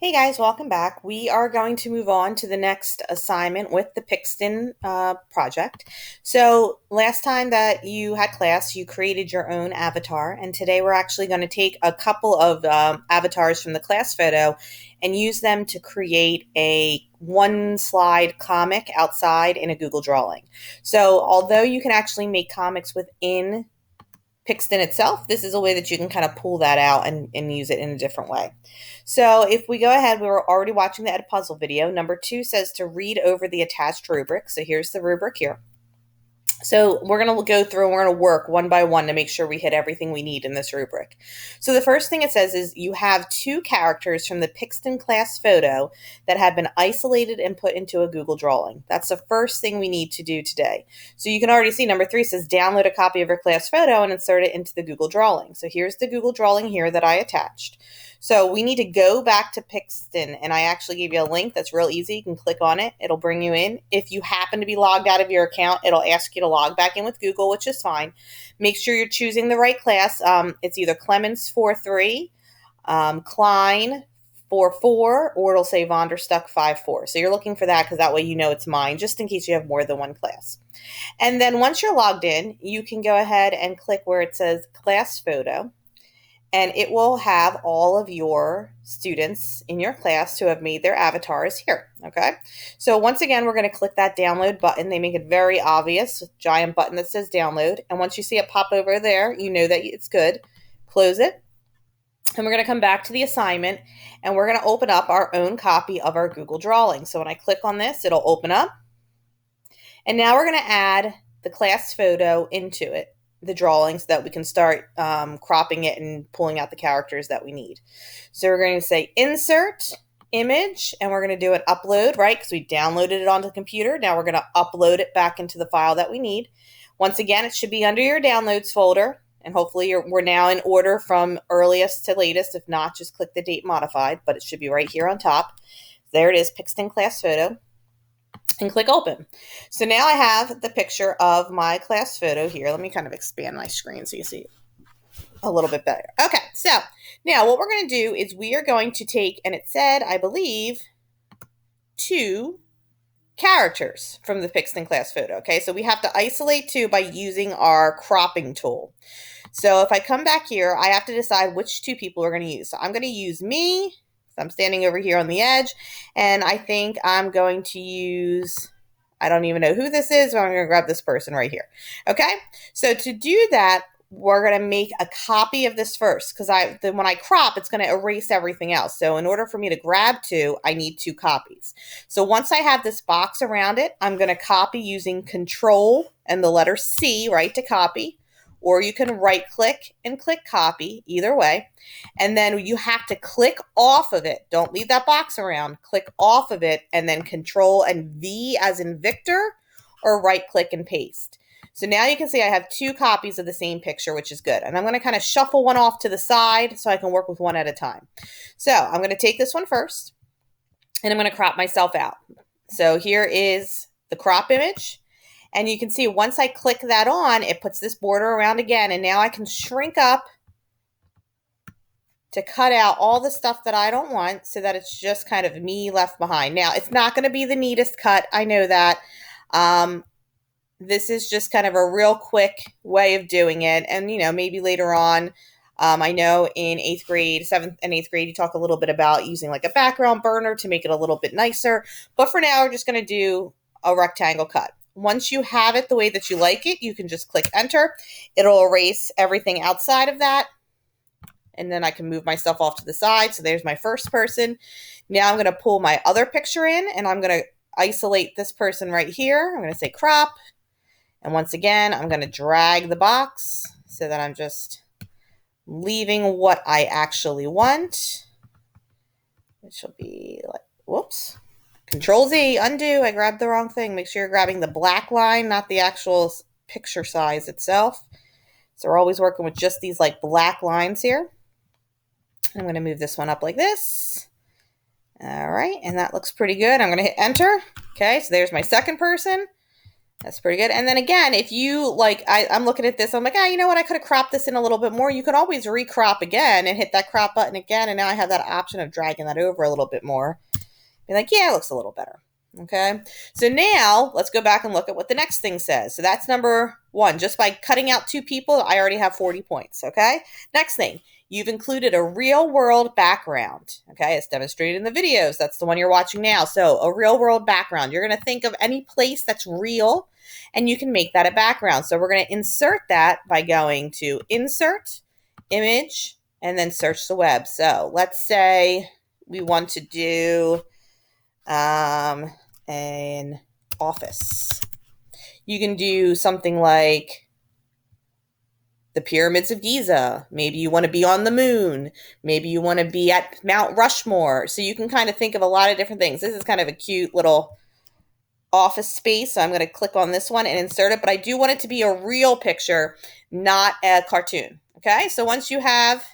Hey guys, welcome back. We are going to move on to the next assignment with the Pixton project. So, last time that you had class, you created your own avatar, and today we're actually going to take a couple of avatars from the class photo and use them to create a one slide comic outside in a Google drawing. So, although you can actually make comics within Pixton itself, this is a way that you can kind of pull that out and use it in a different way. So if we go ahead, we were already watching the Edpuzzle video. Number 2 says to read over the attached rubric. So here's the rubric here. So we're going to go through and we're going to work one by one to make sure we hit everything we need in this rubric. So the first thing it says is you have 2 characters from the Pixton class photo that have been isolated and put into a Google drawing. That's the first thing we need to do today. So you can already see number 3 says download a copy of your class photo and insert it into the Google drawing. So here's the Google drawing here that I attached. So we need to go back to Pixton, and I actually gave you a link that's real easy. You can click on it. It'll bring you in. If you happen to be logged out of your account, it'll ask you to log back in with Google, which is fine. Make sure you're choosing the right class. It's either Clemens 4.3, Klein 4.4, or it'll say Vonderstuck 5.4. So you're looking for that because that way you know it's mine, just in case you have more than one class. And then once you're logged in, you can go ahead and click where it says Class Photo. And it will have all of your students in your class who have made their avatars here, okay? So once again, we're going to click that download button. They make it very obvious, giant button that says download. And once you see it pop over there, you know that it's good. Close it. And we're going to come back to the assignment, and we're going to open up our own copy of our Google drawing. So when I click on this, it'll open up. And now we're going to add the class photo into it, the drawing, so that we can start cropping it and pulling out the characters that we need. So we're going to say insert image, and we're going to do an upload, right? Because we downloaded it onto the computer. Now we're going to upload it back into the file that we need. Once again, it should be under your downloads folder, and hopefully we're now in order from earliest to latest. If not, just click the date modified, but it should be right here on top. There it is, Pixton class photo. And click open. So now I have the picture of my class photo here. Let me kind of expand my screen so you see a little bit better. Okay, so now what we're going to do is we are going to take, and it said, I believe, 2 characters from the Pixton class photo. Okay, so we have to isolate 2 by using our cropping tool. So if I come back here, I have to decide which 2 people we're going to use. So I'm going to use me. I'm standing over here on the edge, and I think I'm going to use, I don't even know who this is, but I'm going to grab this person right here. Okay, so to do that, we're going to make a copy of this first, because when I crop, it's going to erase everything else. So in order for me to grab 2, I need 2 copies. So once I have this box around it, I'm going to copy using Control and the letter C, right, to copy. Or you can right click and click copy, either way. And then you have to click off of it. Don't leave that box around. Click off of it and then Control and V as in Victor, or right click and paste. So now you can see I have 2 copies of the same picture, which is good. And I'm going to kind of shuffle one off to the side so I can work with one at a time. So I'm going to take this one first, and I'm going to crop myself out. So here is the crop image. And you can see once I click that on, it puts this border around again. And now I can shrink up to cut out all the stuff that I don't want so that it's just kind of me left behind. Now, it's not going to be the neatest cut. I know that. This is just kind of a real quick way of doing it. And, maybe later on, I know in 8th grade, 7th and 8th grade, you talk a little bit about using like a background burner to make it a little bit nicer. But for now, we're just going to do a rectangle cut. Once you have it the way that you like it, you can just click enter. It'll erase everything outside of that. And then I can move myself off to the side. So there's my first person. Now I'm going to pull my other picture in, and I'm going to isolate this person right here. I'm going to say crop. And once again, I'm going to drag the box so that I'm just leaving what I actually want, which will be like, whoops. Control Z, undo. I grabbed the wrong thing. Make sure you're grabbing the black line, not the actual picture size itself. So we're always working with just these like black lines here. I'm going to move this one up like this. All right, and that looks pretty good. I'm going to hit enter. Okay, so there's my second person. That's pretty good. And then again, if you like, I'm looking at this, I'm like, you know what? I could have cropped this in a little bit more. You could always recrop again and hit that crop button again. And now I have that option of dragging that over a little bit more. Be like, yeah, it looks a little better. Okay. So now let's go back and look at what the next thing says. So that's number one. Just by cutting out two people, I already have 40 points. Okay. Next thing, you've included a real world background. Okay. It's demonstrated in the videos. That's the one you're watching now. So a real world background. You're going to think of any place that's real and you can make that a background. So we're going to insert that by going to insert, image, and then search the web. So let's say we want to do an office. You can do something like the pyramids of Giza. Maybe you want to be on the moon. Maybe you want to be at Mount Rushmore. So you can kind of think of a lot of different things. This is kind of a cute little office space. So I'm going to click on this one and insert it. But I do want it to be a real picture, not a cartoon. Okay, so once you have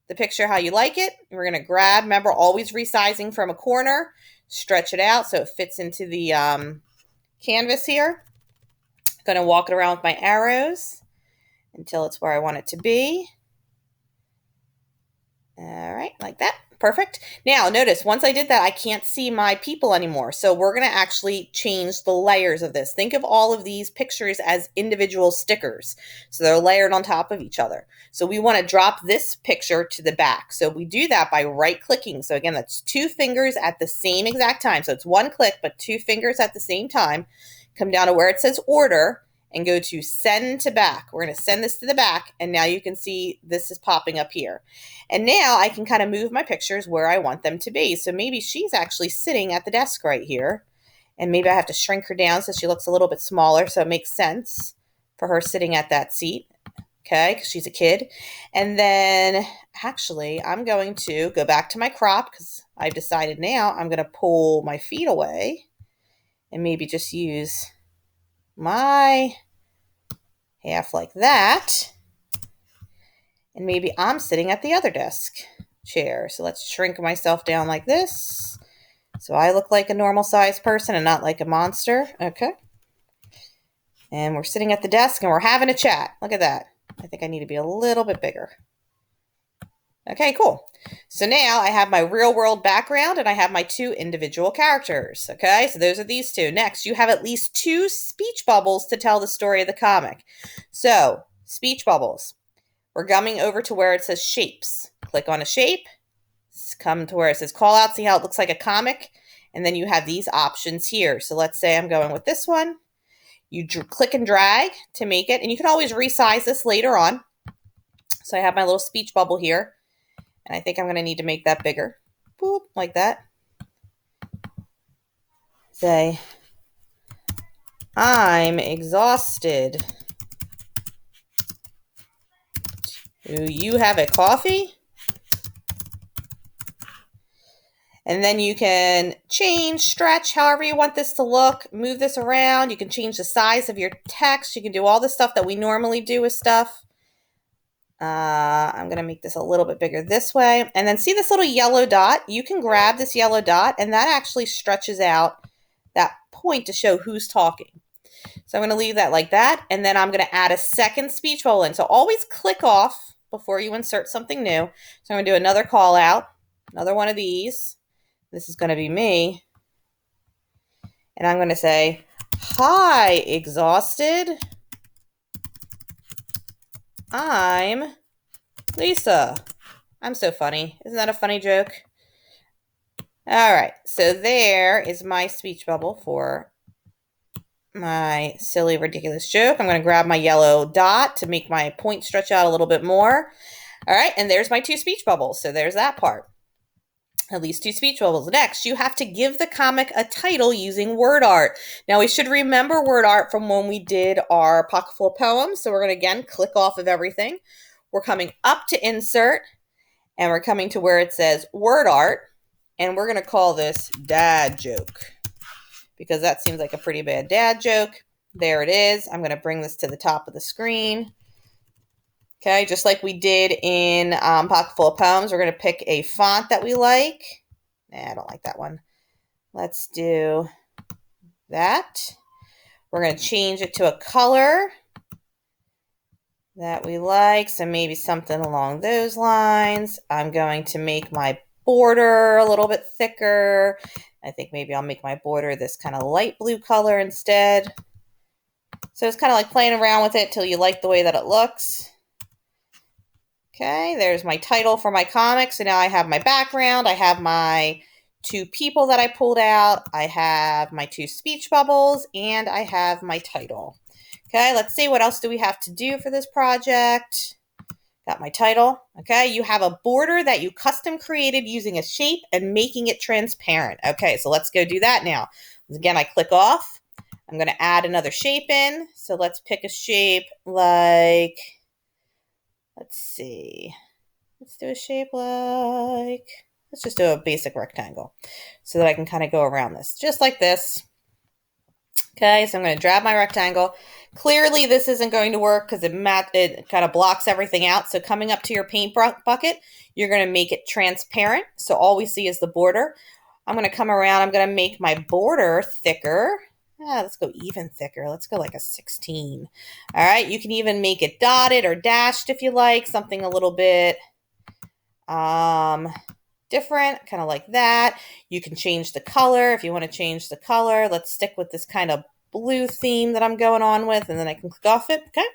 the picture how you like it, we're going to grab, remember, always resizing from a corner, stretch it out so it fits into the canvas here. Going to walk it around with my arrows until it's where I want it to be. All right, like that. Perfect. Now, notice, once I did that, I can't see my people anymore. So we're going to actually change the layers of this. Think of all of these pictures as individual stickers. So they're layered on top of each other. So we want to drop this picture to the back. So we do that by right-clicking. So again, that's two fingers at the same exact time. So it's one click, but two fingers at the same time. Come down to where it says order and go to send to back. We're going to send this to the back, and now you can see this is popping up here. And now I can kind of move my pictures where I want them to be. So maybe she's actually sitting at the desk right here, and maybe I have to shrink her down so she looks a little bit smaller, so it makes sense for her sitting at that seat, okay, because she's a kid. And then actually I'm going to go back to my crop because I've decided now I'm going to pull my feet away and maybe just use my half like that. And maybe I'm sitting at the other desk chair. So let's shrink myself down like this. So I look like a normal sized person and not like a monster. Okay. And we're sitting at the desk and we're having a chat. Look at that. I think I need to be a little bit bigger. Okay, cool. So now I have my real world background and I have my two individual characters. Okay, so those are these two. Next, you have at least two speech bubbles to tell the story of the comic. So, speech bubbles. We're coming over to where it says shapes. Click on a shape. Come to where it says call out. See how it looks like a comic? And then you have these options here. So let's say I'm going with this one. You click and drag to make it. And you can always resize this later on. So I have my little speech bubble here. And I think I'm going to need to make that bigger. Boop, like that. Say, I'm exhausted. Do you have a coffee? And then you can change, stretch, however you want this to look. Move this around. You can change the size of your text. You can do all the stuff that we normally do with stuff. I'm going to make this a little bit bigger this way. And then see this little yellow dot? You can grab this yellow dot and that actually stretches out that point to show who's talking. So I'm going to leave that like that. And then I'm going to add a second speech bubble in. So always click off before you insert something new. So I'm going to do another call out, another one of these. This is going to be me. And I'm going to say, hi, exhausted. I'm Lisa. I'm so funny. Isn't that a funny joke? All right. So there is my speech bubble for my silly, ridiculous joke. I'm going to grab my yellow dot to make my point stretch out a little bit more. All right. And there's my two speech bubbles. So there's that part. At least two speech bubbles. Next, you have to give the comic a title using word art. Now, we should remember word art from when we did our pocketful of poems. So we're going to, again, click off of everything. We're coming up to insert, and we're coming to where it says word art. And we're going to call this dad joke because that seems like a pretty bad dad joke. There it is. I'm going to bring this to the top of the screen. Okay, just like we did in Pocketful of Poems, we're going to pick a font that we like. Nah, I don't like that one. Let's do that. We're going to change it to a color that we like, so maybe something along those lines. I'm going to make my border a little bit thicker. I think maybe I'll make my border this kind of light blue color instead. So it's kind of like playing around with it till you like the way that it looks. Okay, there's my title for my comic. So now I have my background. I have my 2 people that I pulled out. I have my 2 speech bubbles, and I have my title. Okay, let's see, what else do we have to do for this project? Got my title. Okay, you have a border that you custom created using a shape and making it transparent. Okay, so let's go do that now. Again, I click off. I'm going to add another shape in. So let's pick a shape like, let's see. Let's do a shape like, let's just do a basic rectangle so that I can kind of go around this, just like this. Okay, so I'm going to drag my rectangle. Clearly, this isn't going to work because it kind of blocks everything out. So coming up to your paint bucket, you're going to make it transparent. So all we see is the border. I'm going to come around. I'm going to make my border thicker. Let's go even thicker. Let's go like a 16. All right, you can even make it dotted or dashed if you like, something a little bit different, kind of like that. You can change the color if you want to change the color. Let's stick with this kind of blue theme that I'm going on with, and then I can click off it. Okay,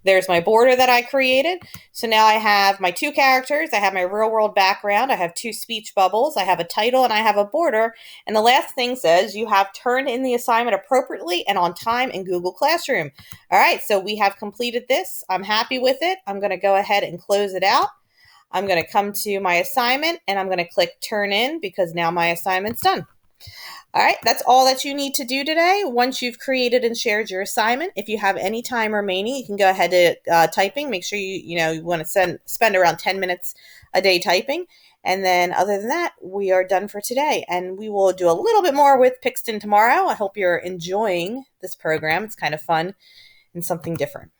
there's my border that I created. So now I have my 2 characters. I have my real world background. I have 2 speech bubbles. I have a title and I have a border. And the last thing says you have turned in the assignment appropriately and on time in Google Classroom. All right, so we have completed this. I'm happy with it. I'm going to go ahead and close it out. I'm going to come to my assignment and I'm going to click turn in because now my assignment's done. All right, that's all that you need to do today. Once you've created and shared your assignment, if you have any time remaining, you can go ahead to typing. Make sure you want to spend around 10 minutes a day typing. And then other than that, we are done for today. And we will do a little bit more with Pixton tomorrow. I hope you're enjoying this program. It's kind of fun and something different.